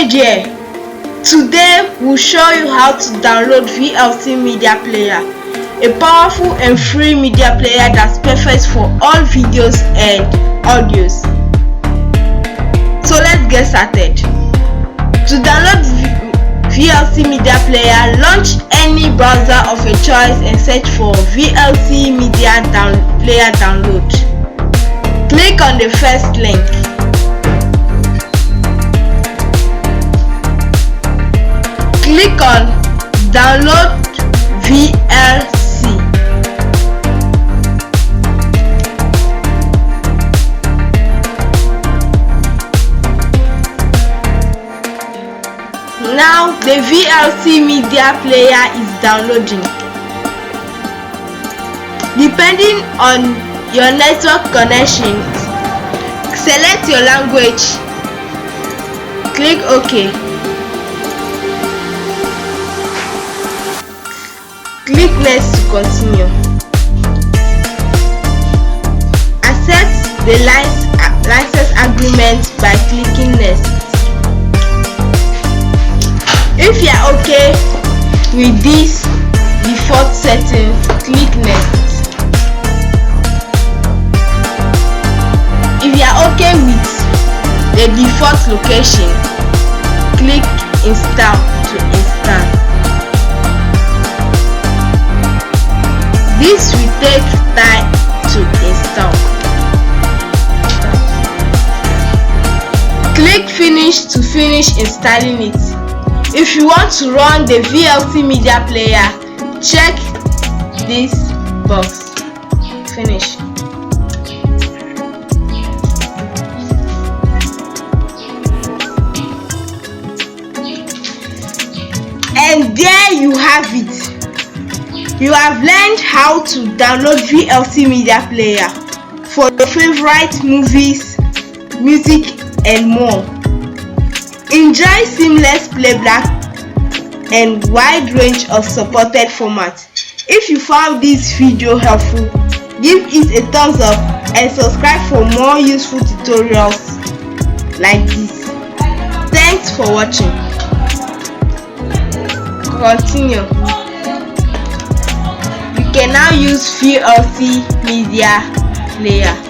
Hey there! Today we'll show you how to download VLC Media Player, a powerful and free media player that's perfect for all videos and audios. So let's get started. To download VLC Media Player, launch any browser of your choice and search for VLC Media Player download. Click on the first link. Click on Download VLC. Now the VLC Media Player is downloading. Depending on your network connection, select your language. Click OK. Click Next to continue. Accept the license agreement by clicking Next. If you are okay with this default settings, click Next. If you are okay with the default location, click Install to install. This will take time to install. Click Finish to finish installing it. If you want to run the VLC Media Player, check this box. Finish. And there you have it. You have learned how to download VLC Media Player for your favorite movies, music, and more. Enjoy seamless playback and wide range of supported formats. If you found this video helpful, give it a thumbs up and subscribe for more useful tutorials like this. Thanks for watching. Continue. You can now use VLC Media Player.